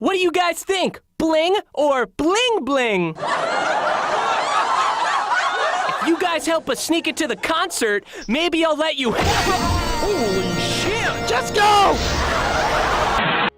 What do you guys think? Bling or bling bling? If you guys help us sneak into the concert, maybe I'll let you. Holy shit! Just go!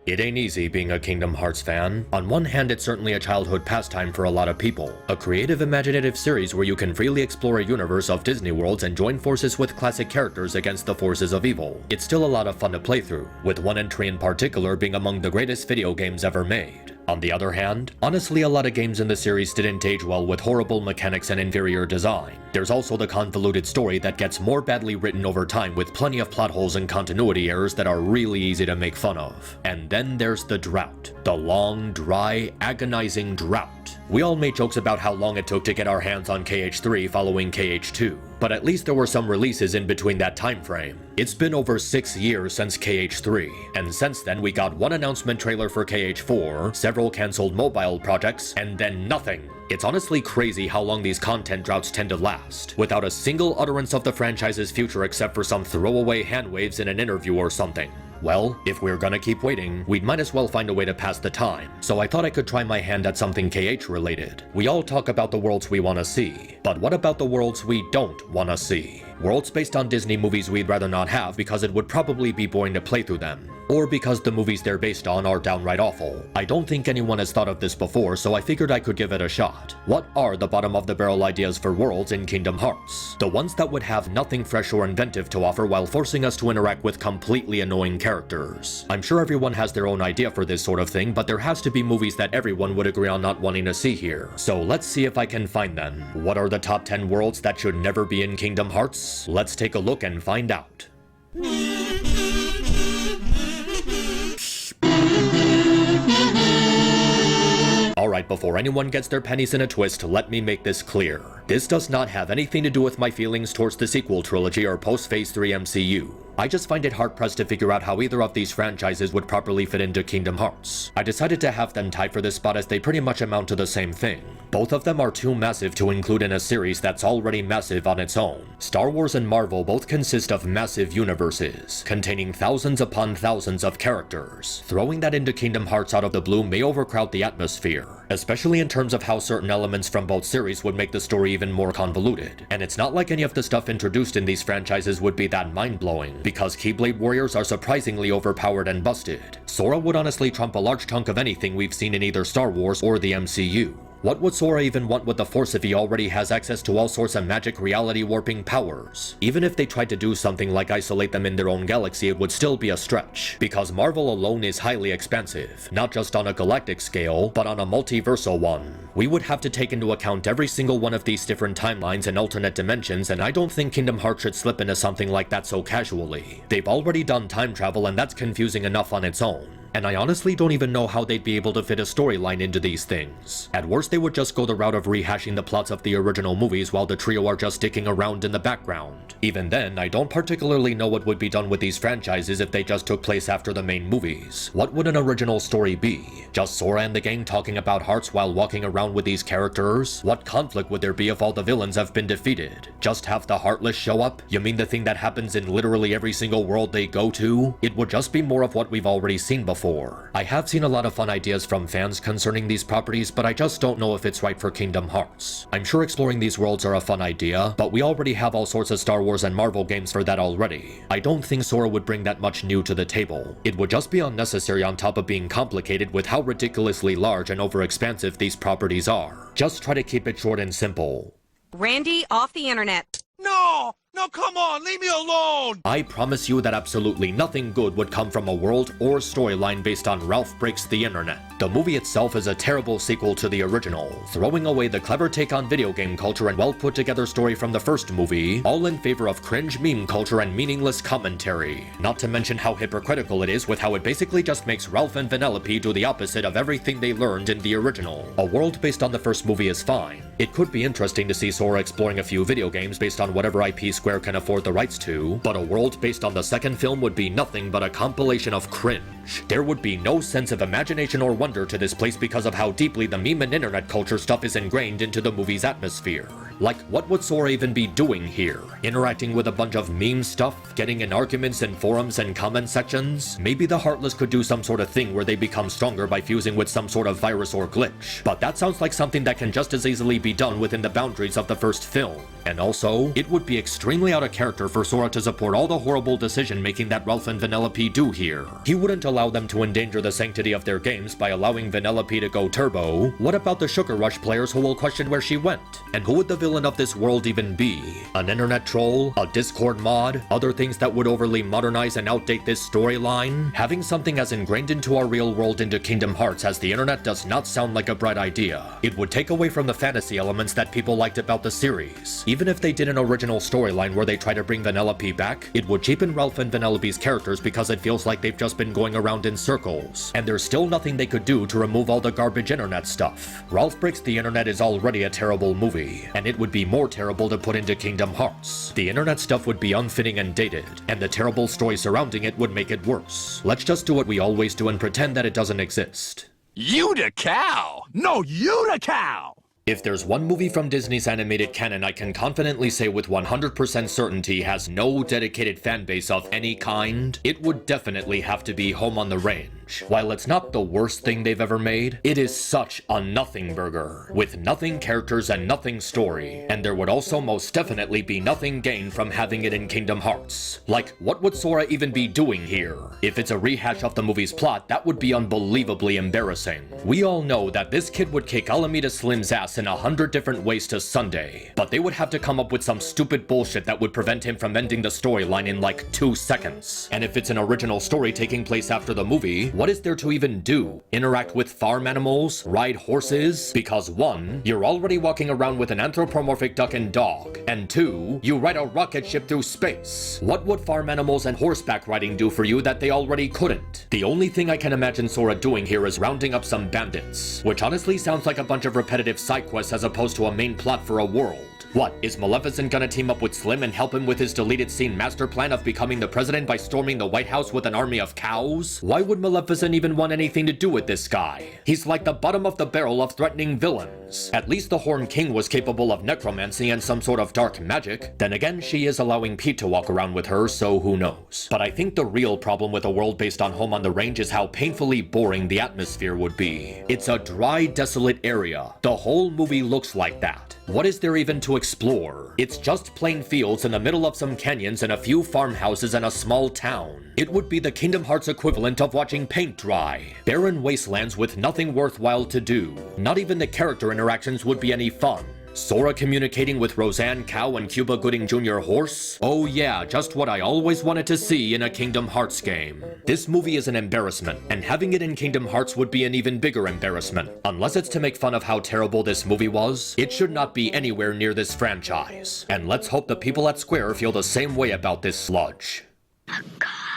It ain't easy being a Kingdom Hearts fan. On one hand, it's certainly a childhood pastime for a lot of people. A creative, imaginative series where you can freely explore a universe of Disney worlds and join forces with classic characters against the forces of evil. It's still a lot of fun to play through, with one entry in particular being among the greatest video games ever made. On the other hand, honestly a lot of games in the series didn't age well with horrible mechanics and inferior design. There's also the convoluted story that gets more badly written over time with plenty of plot holes and continuity errors that are really easy to make fun of. And then there's the drought. The long, dry, agonizing drought. We all made jokes about how long it took to get our hands on KH3 following KH2, but at least there were some releases in between that time frame. It's been over 6 years since KH3, and since then we got one announcement trailer for KH4, several cancelled mobile projects, and then nothing. It's honestly crazy how long these content droughts tend to last, without a single utterance of the franchise's future except for some throwaway hand waves in an interview or something. Well, if we're gonna keep waiting, we'd might as well find a way to pass the time, so I thought I could try my hand at something KH related. We all talk about the worlds we wanna see, but what about the worlds we don't wanna see? Worlds based on Disney movies we'd rather not have because it would probably be boring to play through them, or because the movies they're based on are downright awful. I don't think anyone has thought of this before, so I figured I could give it a shot. What are the bottom of the barrel ideas for worlds in Kingdom Hearts? The ones that would have nothing fresh or inventive to offer while forcing us to interact with completely annoying characters. I'm sure everyone has their own idea for this sort of thing, but there has to be movies that everyone would agree on not wanting to see here. So let's see if I can find them. What are the top 10 worlds that should never be in Kingdom Hearts? Let's take a look and find out. Alright, before anyone gets their pennies in a twist, let me make this clear. This does not have anything to do with my feelings towards the sequel trilogy or post-Phase 3 MCU. I just find it hard-pressed to figure out how either of these franchises would properly fit into Kingdom Hearts. I decided to have them tied for this spot as they pretty much amount to the same thing. Both of them are too massive to include in a series that's already massive on its own. Star Wars and Marvel both consist of massive universes, containing thousands upon thousands of characters. Throwing that into Kingdom Hearts out of the blue may overcrowd the atmosphere, especially in terms of how certain elements from both series would make the story even more convoluted. And it's not like any of the stuff introduced in these franchises would be that mind-blowing, because Keyblade Warriors are surprisingly overpowered and busted. Sora would honestly trump a large chunk of anything we've seen in either Star Wars or the MCU. What would Sora even want with the Force if he already has access to all sorts of magic reality warping powers? Even if they tried to do something like isolate them in their own galaxy, it would still be a stretch, because Marvel alone is highly expansive, not just on a galactic scale, but on a multiversal one. We would have to take into account every single one of these different timelines and alternate dimensions, and I don't think Kingdom Hearts should slip into something like that so casually. They've already done time travel, and that's confusing enough on its own. And I honestly don't even know how they'd be able to fit a storyline into these things. At worst, they would just go the route of rehashing the plots of the original movies while the trio are just sticking around in the background. Even then, I don't particularly know what would be done with these franchises if they just took place after the main movies. What would an original story be? Just Sora and the gang talking about Hearts while walking around with these characters? What conflict would there be if all the villains have been defeated? Just have the Heartless show up? You mean the thing that happens in literally every single world they go to? It would just be more of what we've already seen before. I have seen a lot of fun ideas from fans concerning these properties, but I just don't know if it's right for Kingdom Hearts. I'm sure exploring these worlds are a fun idea, but we already have all sorts of Star Wars and Marvel games for that already. I don't think Sora would bring that much new to the table. It would just be unnecessary on top of being complicated with how ridiculously large and overexpansive these properties are. Just try to keep it short and simple. Randy, off the internet. No! No, come on, leave me alone! I promise you that absolutely nothing good would come from a world or storyline based on Ralph Breaks the Internet. The movie itself is a terrible sequel to the original, throwing away the clever take on video game culture and well put together story from the first movie, all in favor of cringe meme culture and meaningless commentary. Not to mention how hypocritical it is with how it basically just makes Ralph and Vanellope do the opposite of everything they learned in the original. A world based on the first movie is fine. It could be interesting to see Sora exploring a few video games based on whatever IP Square can afford the rights to, but a world based on the second film would be nothing but a compilation of cringe. range. There would be no sense of imagination or wonder to this place because of how deeply the meme and internet culture stuff is ingrained into the movie's atmosphere. Like, what would Sora even be doing here? Interacting with a bunch of meme stuff? Getting in arguments in forums and comment sections? Maybe the Heartless could do some sort of thing where they become stronger by fusing with some sort of virus or glitch. But that sounds like something that can just as easily be done within the boundaries of the first film. And also, it would be extremely out of character for Sora to support all the horrible decision-making that Ralph and Vanellope do here. He wouldn't allow them to endanger the sanctity of their games by allowing Vanellope to go turbo. What about the Sugar Rush players who will question where she went? And who would the villain of this world even be? An internet troll? A Discord mod? Other things that would overly modernize and outdate this storyline? Having something as ingrained into our real world into Kingdom Hearts as the internet does not sound like a bright idea. It would take away from the fantasy elements that people liked about the series. Even if they did an original storyline where they try to bring Vanellope back, it would cheapen Ralph and Vanellope's characters because it feels like they've just been going around in circles. And there's still nothing they could do to remove all the garbage internet stuff. Ralph Breaks the Internet is already a terrible movie, and it would be more terrible to put into Kingdom Hearts. The internet stuff would be unfitting and dated, and the terrible story surrounding it would make it worse. Let's just do what we always do and pretend that it doesn't exist. You the cow! No, you the cow! If there's one movie from Disney's animated canon I can confidently say with 100% certainty has no dedicated fanbase of any kind, it would definitely have to be Home on the Range. While it's not the worst thing they've ever made, it is such a nothing burger, with nothing characters and nothing story, and there would also most definitely be nothing gained from having it in Kingdom Hearts. Like, what would Sora even be doing here? If it's a rehash of the movie's plot, that would be unbelievably embarrassing. We all know that this kid would kick Alameda Slim's ass in 100 different ways to Sunday, but they would have to come up with some stupid bullshit that would prevent him from ending the storyline in like 2 seconds. And if it's an original story taking place after the movie, what is there to even do? Interact with farm animals? Ride horses? Because 1, you're already walking around with an anthropomorphic duck and dog, and 2, you ride a rocket ship through space. What would farm animals and horseback riding do for you that they already couldn't? The only thing I can imagine Sora doing here is rounding up some bandits, which honestly sounds like a bunch of repetitive side quests as opposed to a main plot for a world. What, is Maleficent gonna team up with Slim and help him with his deleted scene master plan of becoming the president by storming the White House with an army of cows? Why would Maleficent even want anything to do with this guy? He's like the bottom of the barrel of threatening villains. At least the Horned King was capable of necromancy and some sort of dark magic. Then again, she is allowing Pete to walk around with her, so who knows. But I think the real problem with a world based on Home on the Range is how painfully boring the atmosphere would be. It's a dry, desolate area. The whole movie looks like that. What is there even to explore? It's just plain fields in the middle of some canyons and a few farmhouses and a small town. It would be the Kingdom Hearts equivalent of watching paint dry. Barren wastelands with nothing worthwhile to do. Not even the character interactions would be any fun. Sora communicating with Roseanne Cow and Cuba Gooding Jr. Horse? Oh yeah, just what I always wanted to see in a Kingdom Hearts game. This movie is an embarrassment, and having it in Kingdom Hearts would be an even bigger embarrassment. Unless it's to make fun of how terrible this movie was, it should not be anywhere near this franchise. And let's hope the people at Square feel the same way about this sludge. A car!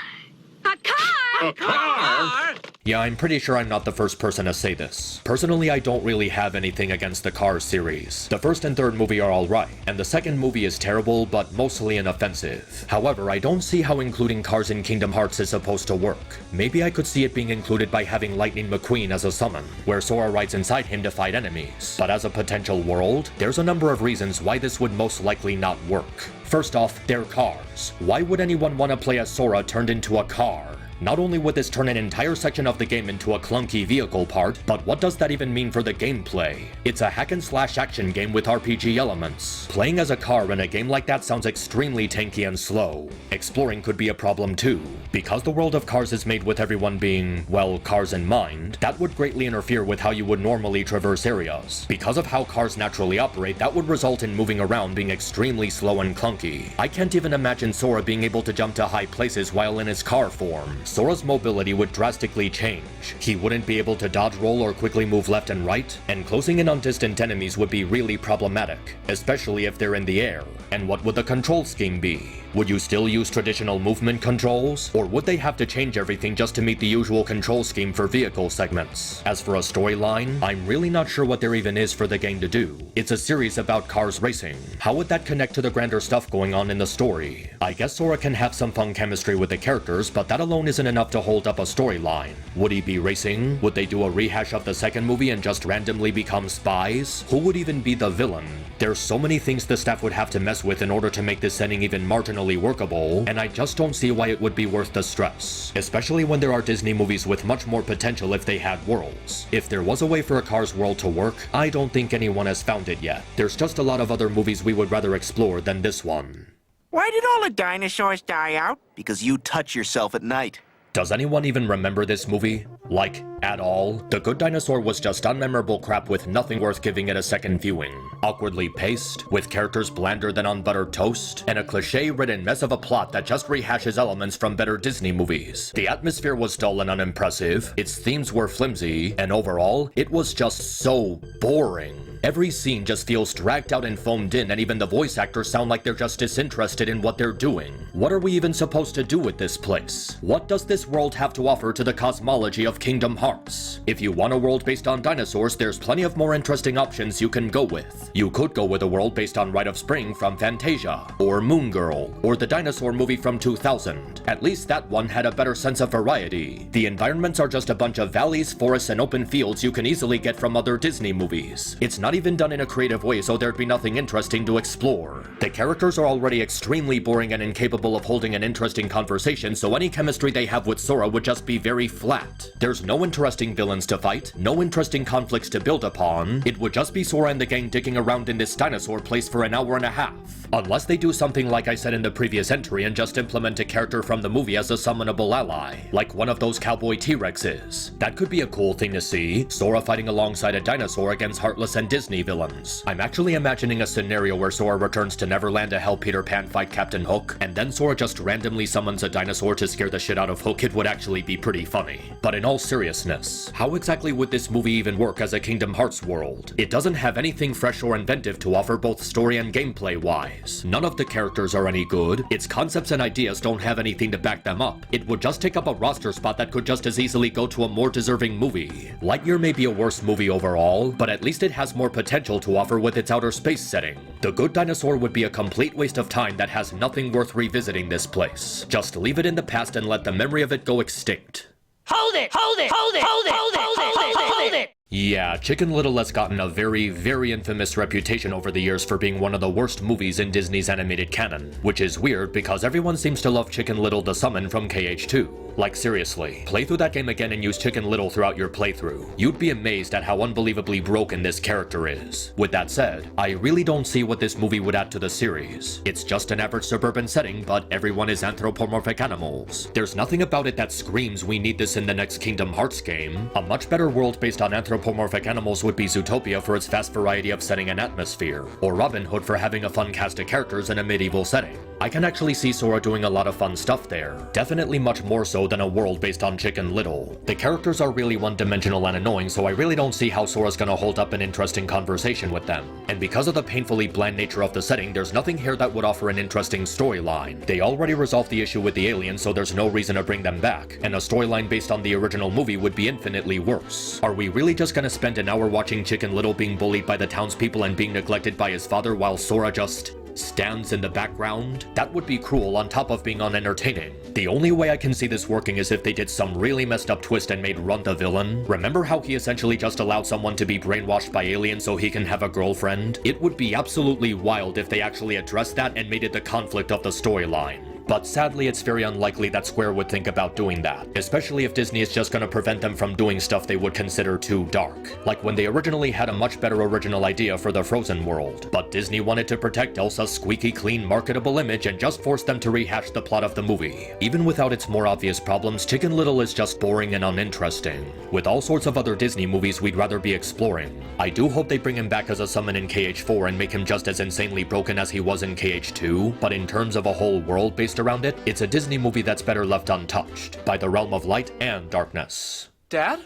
Yeah, I'm pretty sure I'm not the first person to say this. Personally, I don't really have anything against the Cars series. The first and third movie are alright, and the second movie is terrible, but mostly inoffensive. However, I don't see how including Cars in Kingdom Hearts is supposed to work. Maybe I could see it being included by having Lightning McQueen as a summon, where Sora rides inside him to fight enemies. But as a potential world, there's a number of reasons why this would most likely not work. First off, they're cars. Why would anyone want to play as Sora turned into a car? Not only would this turn an entire section of the game into a clunky vehicle part, but what does that even mean for the gameplay? It's a hack-and-slash action game with RPG elements. Playing as a car in a game like that sounds extremely tanky and slow. Exploring could be a problem too. Because the world of Cars is made with everyone being, well, cars in mind, that would greatly interfere with how you would normally traverse areas. Because of how cars naturally operate, that would result in moving around being extremely slow and clunky. I can't even imagine Sora being able to jump to high places while in his car form. Sora's mobility would drastically change. He wouldn't be able to dodge roll or quickly move left and right, and closing in on distant enemies would be really problematic, especially if they're in the air. And what would the control scheme be? Would you still use traditional movement controls? Or would they have to change everything just to meet the usual control scheme for vehicle segments? As for a storyline, I'm really not sure what there even is for the game to do. It's a series about cars racing. How would that connect to the grander stuff going on in the story? I guess Sora can have some fun chemistry with the characters, but that alone isn't enough to hold up a storyline. Would he be racing? Would they do a rehash of the second movie and just randomly become spies? Who would even be the villain? There's so many things the staff would have to mess with in order to make this setting even marginally workable, and I just don't see why it would be worth the stress. Especially when there are Disney movies with much more potential if they had worlds. If there was a way for a Cars world to work, I don't think anyone has found it yet. There's just a lot of other movies we would rather explore than this one. Why did all the dinosaurs die out? Because you touch yourself at night. Does anyone even remember this movie? Like, at all? The Good Dinosaur was just unmemorable crap with nothing worth giving it a second viewing. Awkwardly paced, with characters blander than unbuttered toast, and a cliche-ridden mess of a plot that just rehashes elements from better Disney movies. The atmosphere was dull and unimpressive, its themes were flimsy, and overall, it was just so boring. Every scene just feels dragged out and foamed in, and even the voice actors sound like they're just disinterested in what they're doing. What are we even supposed to do with this place? What does this world have to offer to the cosmology of Kingdom Hearts? If you want a world based on dinosaurs, there's plenty of more interesting options you can go with. You could go with a world based on Rite of Spring from Fantasia, or Moon Girl, or the dinosaur movie from 2000. At least that one had a better sense of variety. The environments are just a bunch of valleys, forests, and open fields you can easily get from other Disney movies. It's not even done in a creative way, so there'd be nothing interesting to explore. The characters are already extremely boring and incapable of holding an interesting conversation, so any chemistry they have with Sora would just be very flat. There's no interesting villains to fight, no interesting conflicts to build upon. It would just be Sora and the gang dicking around in this dinosaur place for an hour and a half. Unless they do something like I said in the previous entry and just implement a character from the movie as a summonable ally, like one of those cowboy T-Rexes. That could be a cool thing to see, Sora fighting alongside a dinosaur against Heartless and Disney villains. I'm actually imagining a scenario where Sora returns to Neverland to help Peter Pan fight Captain Hook, and then Sora just randomly summons a dinosaur to scare the shit out of Hook. It would actually be pretty funny. But in all seriousness, how exactly would this movie even work as a Kingdom Hearts world? It doesn't have anything fresh or inventive to offer both story and gameplay wise. None of the characters are any good, its concepts and ideas don't have anything to back them up. It would just take up a roster spot that could just as easily go to a more deserving movie. Lightyear may be a worse movie overall, but at least it has more potential to offer with its outer space setting. The Good Dinosaur would be a complete waste of time that has nothing worth revisiting this place. Just leave it in the past and let the memory of it go extinct. Hold it! Hold it! Hold it! Hold it! Hold it! Hold it! Hold it! Yeah, Chicken Little has gotten a very, very infamous reputation over the years for being one of the worst movies in Disney's animated canon, which is weird because everyone seems to love Chicken Little the Summon from KH2. Like seriously, play through that game again and use Chicken Little throughout your playthrough. You'd be amazed at how unbelievably broken this character is. With that said, I really don't see what this movie would add to the series. It's just an average suburban setting, but everyone is anthropomorphic animals. There's nothing about it that screams we need this in the next Kingdom Hearts game. A much better world based on anthropomorphic animals would be Zootopia for its vast variety of setting and atmosphere, or Robin Hood for having a fun cast of characters in a medieval setting. I can actually see Sora doing a lot of fun stuff there. Definitely much more so than a world based on Chicken Little. The characters are really one-dimensional and annoying, so I really don't see how Sora's gonna hold up an interesting conversation with them. And because of the painfully bland nature of the setting, there's nothing here that would offer an interesting storyline. They already resolved the issue with the aliens, so there's no reason to bring them back, and a storyline based on the original movie would be infinitely worse. Are we really just gonna spend an hour watching Chicken Little being bullied by the townspeople and being neglected by his father while Sora just stands in the background? That would be cruel on top of being unentertaining. The only way I can see this working is if they did some really messed up twist and made Run the villain. Remember how he essentially just allowed someone to be brainwashed by aliens so he can have a girlfriend? It would be absolutely wild if they actually addressed that and made it the conflict of the storyline. But sadly, it's very unlikely that Square would think about doing that, especially if Disney is just gonna prevent them from doing stuff they would consider too dark. Like when they originally had a much better original idea for the Frozen world, but Disney wanted to protect Elsa's squeaky clean marketable image and just forced them to rehash the plot of the movie. Even without its more obvious problems, Chicken Little is just boring and uninteresting. With all sorts of other Disney movies we'd rather be exploring. I do hope they bring him back as a summon in KH4 and make him just as insanely broken as he was in KH2, but in terms of a whole world based around it, it's a Disney movie that's better left untouched by the realm of light and darkness. Dad?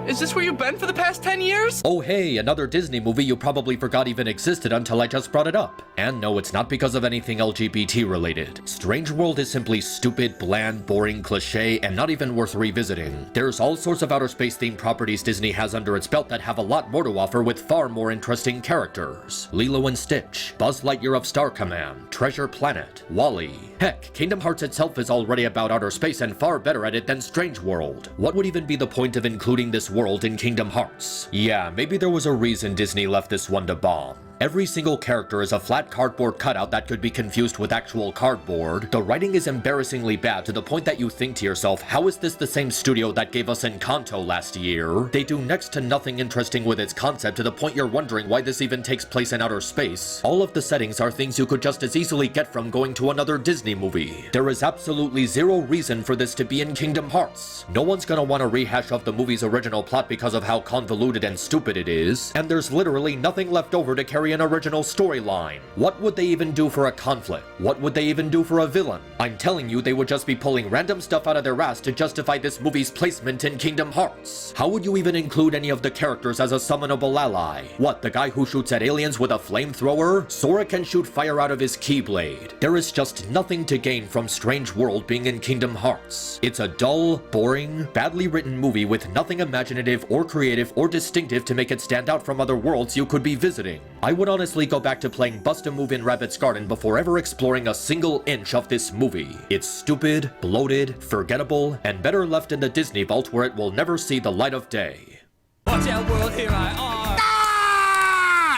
Is this where you've been for the past 10 years? Oh hey, another Disney movie you probably forgot even existed until I just brought it up. And no, it's not because of anything LGBT related. Strange World is simply stupid, bland, boring, cliche, and not even worth revisiting. There's all sorts of outer space themed properties Disney has under its belt that have a lot more to offer with far more interesting characters. Lilo and Stitch, Buzz Lightyear of Star Command, Treasure Planet, WALL-E. Heck, Kingdom Hearts itself is already about outer space and far better at it than Strange World. What would even be the point of including this world in Kingdom Hearts? Yeah, maybe there was a reason Disney left this one to bomb. Every single character is a flat cardboard cutout that could be confused with actual cardboard. The writing is embarrassingly bad to the point that you think to yourself, how is this the same studio that gave us Encanto last year? They do next to nothing interesting with its concept to the point you're wondering why this even takes place in outer space. All of the settings are things you could just as easily get from going to another Disney movie. There is absolutely zero reason for this to be in Kingdom Hearts. No one's gonna want a rehash of the movie's original plot because of how convoluted and stupid it is, and there's literally nothing left over to carry an original storyline. What would they even do for a conflict? What would they even do for a villain? I'm telling you, they would just be pulling random stuff out of their ass to justify this movie's placement in Kingdom Hearts. How would you even include any of the characters as a summonable ally? What, the guy who shoots at aliens with a flamethrower? Sora can shoot fire out of his Keyblade. There is just nothing to gain from Strange World being in Kingdom Hearts. It's a dull, boring, badly written movie with nothing imaginative or creative or distinctive to make it stand out from other worlds you could be visiting. I would honestly go back to playing Bust-A-Move in Rabbit's Garden before ever exploring a single inch of this movie. It's stupid, bloated, forgettable, and better left in the Disney vault where it will never see the light of day. Watch out, world, here I are.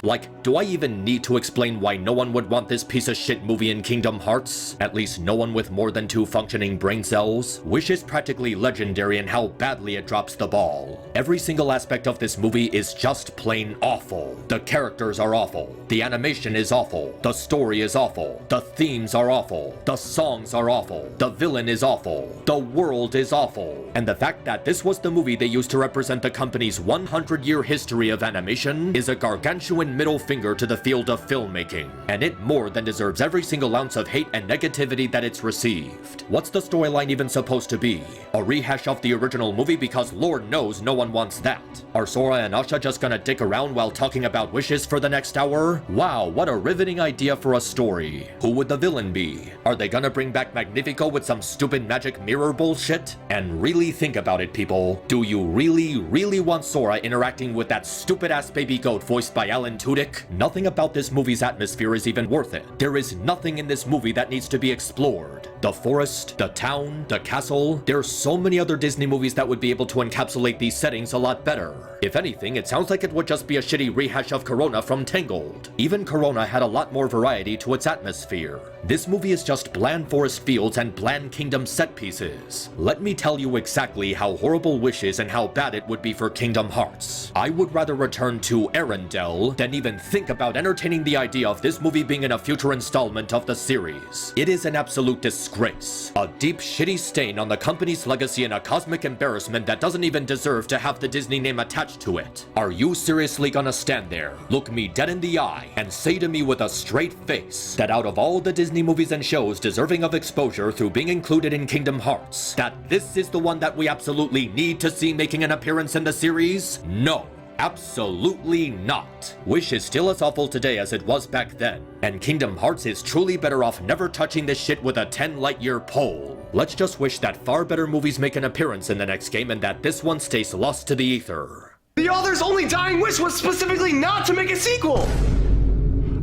Like, do I even need to explain why no one would want this piece of shit movie in Kingdom Hearts? At least no one with more than 2 functioning brain cells? Wish is practically legendary in how badly it drops the ball. Every single aspect of this movie is just plain awful. The characters are awful. The animation is awful. The story is awful. The themes are awful. The songs are awful. The villain is awful. The world is awful. And the fact that this was the movie they used to represent the company's 100-year history of animation is a gargantuan middle finger to the field of filmmaking, and it more than deserves every single ounce of hate and negativity that it's received. What's the storyline even supposed to be? A rehash of the original movie because Lord knows no one wants that. Are Sora and Asha just gonna dick around while talking about wishes for the next hour? Wow, what a riveting idea for a story. Who would the villain be? Are they gonna bring back Magnifico with some stupid magic mirror bullshit? And really think about it, people. Do you really want Sora interacting with that stupid ass baby goat voiced by Alan Tudyk? Nothing about this movie's atmosphere is even worth it. There is nothing in this movie that needs to be explored. The forest, the town, the castle. There's so many other Disney movies that would be able to encapsulate these settings a lot better. If anything, it sounds like it would just be a shitty rehash of Corona from Tangled. Even Corona had a lot more variety to its atmosphere. This movie is just bland forest fields and bland kingdom set pieces. Let me tell you exactly how horrible Wish is and how bad it would be for Kingdom Hearts. I would rather return to Arendelle than even think about entertaining the idea of this movie being in a future installment of the series. It is an absolute disgrace. A deep, shitty stain on the company's legacy and a cosmic embarrassment that doesn't even deserve to have the Disney name attached to it. Are you seriously gonna stand there, look me dead in the eye, and say to me with a straight face that out of all the Disney movies and shows deserving of exposure through being included in Kingdom Hearts, that this is the one that we absolutely need to see making an appearance in the series? No. Absolutely not. Wish is still as awful today as it was back then, and Kingdom Hearts is truly better off never touching this shit with a 10-light-year pole. Let's just wish that far better movies make an appearance in the next game and that this one stays lost to the ether. The author's only dying wish was specifically not to make a sequel!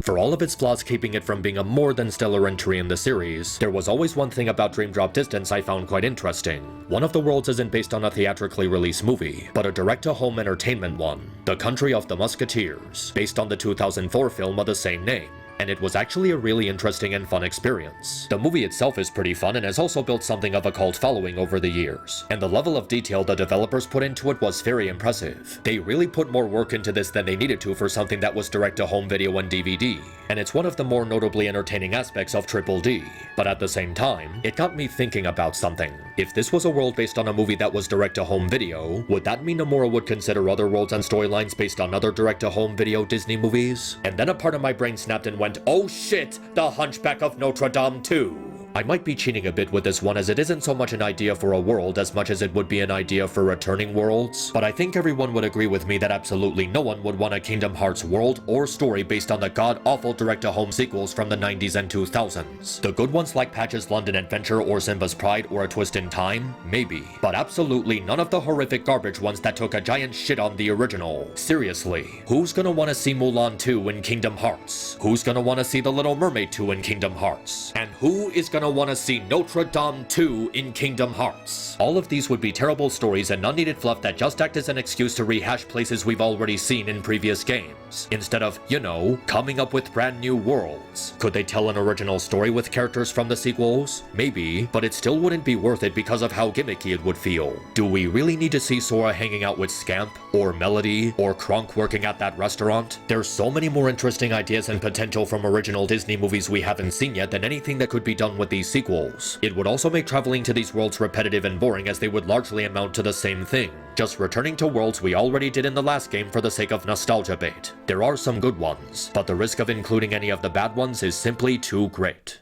For all of its flaws keeping it from being a more than stellar entry in the series, there was always one thing about Dream Drop Distance I found quite interesting. One of the worlds isn't based on a theatrically released movie, but a direct-to-home entertainment one, The Country of the Musketeers, based on the 2004 film of the same name. And it was actually a really interesting and fun experience. The movie itself is pretty fun and has also built something of a cult following over the years, and the level of detail the developers put into it was very impressive. They really put more work into this than they needed to for something that was direct-to-home video and DVD, and it's one of the more notably entertaining aspects of Triple D. But at the same time, it got me thinking about something. If this was a world based on a movie that was direct-to-home video, would that mean Nomura would consider other worlds and storylines based on other direct-to-home video Disney movies? And then a part of my brain snapped and went, oh shit, The Hunchback of Notre Dame 2. I might be cheating a bit with this one as it isn't so much an idea for a world as much as it would be an idea for returning worlds, but I think everyone would agree with me that absolutely no one would want a Kingdom Hearts world or story based on the god-awful direct-to-home sequels from the 90s and 2000s. The good ones like Patch's London Adventure or Simba's Pride or A Twist in Time? Maybe. But absolutely none of the horrific garbage ones that took a giant shit on the original. Seriously, who's gonna want to see Mulan 2 in Kingdom Hearts? Who's gonna want to see The Little Mermaid 2 in Kingdom Hearts? And who is gonna want to see Notre Dame 2 in Kingdom Hearts? All of these would be terrible stories and unneeded fluff that just act as an excuse to rehash places we've already seen in previous games, instead of, you know, coming up with brand new worlds. Could they tell an original story with characters from the sequels? Maybe, but it still wouldn't be worth it because of how gimmicky it would feel. Do we really need to see Sora hanging out with Scamp, or Melody, or Kronk working at that restaurant? There's so many more interesting ideas and potential from original Disney movies we haven't seen yet than anything that could be done with these sequels. It would also make traveling to these worlds repetitive and boring as they would largely amount to the same thing, just returning to worlds we already did in the last game for the sake of nostalgia bait. There are some good ones, but the risk of including any of the bad ones is simply too great.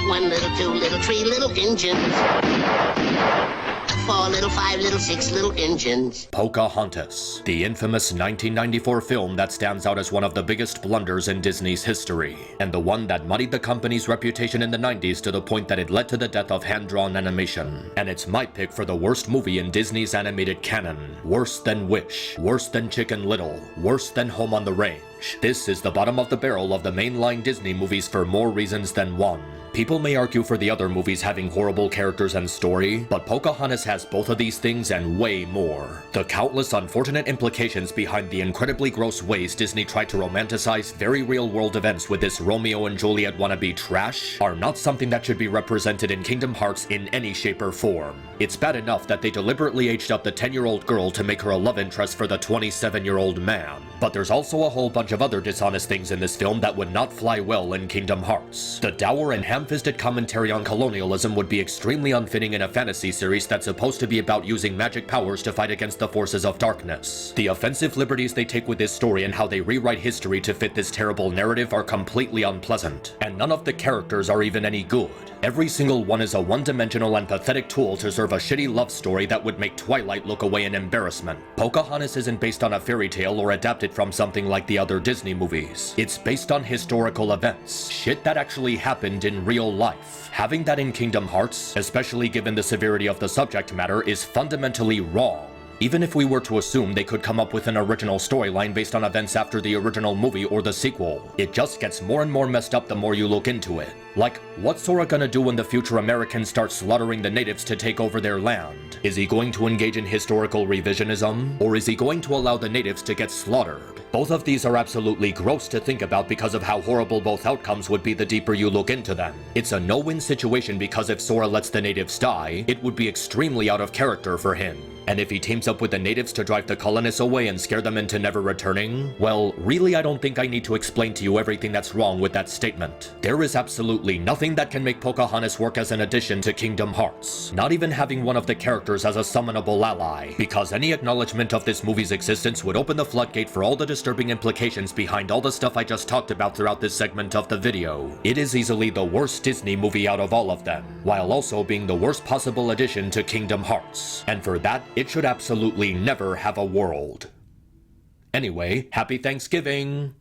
One little, two little, three little engines. 4 little, 5 little, 6 little engines. Pocahontas, the infamous 1994 film that stands out as one of the biggest blunders in Disney's history, and the one that muddied the company's reputation in the 90s to the point that it led to the death of hand-drawn animation. And it's my pick for the worst movie in Disney's animated canon. Worse than Wish, worse than Chicken Little, worse than Home on the Range. This is the bottom of the barrel of the mainline Disney movies for more reasons than one. People may argue for the other movies having horrible characters and story, but Pocahontas has both of these things and way more. The countless unfortunate implications behind the incredibly gross ways Disney tried to romanticize very real-world events with this Romeo and Juliet wannabe trash are not something that should be represented in Kingdom Hearts in any shape or form. It's bad enough that they deliberately aged up the 10-year-old girl to make her a love interest for the 27-year-old man. But there's also a whole bunch of other dishonest things in this film that would not fly well in Kingdom Hearts. The dour and ham-fisted commentary on colonialism would be extremely unfitting in a fantasy series that's supposed to be about using magic powers to fight against the forces of darkness. The offensive liberties they take with this story and how they rewrite history to fit this terrible narrative are completely unpleasant, and none of the characters are even any good. Every single one is a one-dimensional and pathetic tool to serve a shitty love story that would make Twilight look away in embarrassment. Pocahontas isn't based on a fairy tale or adapted from something like the other Disney movies. It's based on historical events, shit that actually happened in real life. Having that in Kingdom Hearts, especially given the severity of the subject matter, is fundamentally wrong. Even if we were to assume they could come up with an original storyline based on events after the original movie or the sequel, it just gets more and more messed up the more you look into it. Like, what's Sora gonna do when the future Americans start slaughtering the natives to take over their land? Is he going to engage in historical revisionism? Or is he going to allow the natives to get slaughtered? Both of these are absolutely gross to think about because of how horrible both outcomes would be the deeper you look into them. It's a no-win situation because if Sora lets the natives die, it would be extremely out of character for him. And if he teams up with the natives to drive the colonists away and scare them into never returning, well, really I don't think I need to explain to you everything that's wrong with that statement. There is absolutely nothing that can make Pocahontas work as an addition to Kingdom Hearts. Not even having one of the characters as a summonable ally, because any acknowledgement of this movie's existence would open the floodgate for all the disturbing implications behind all the stuff I just talked about throughout this segment of the video. It is easily the worst Disney movie out of all of them, while also being the worst possible addition to Kingdom Hearts. And for that, it should absolutely never have a world. Anyway, happy Thanksgiving!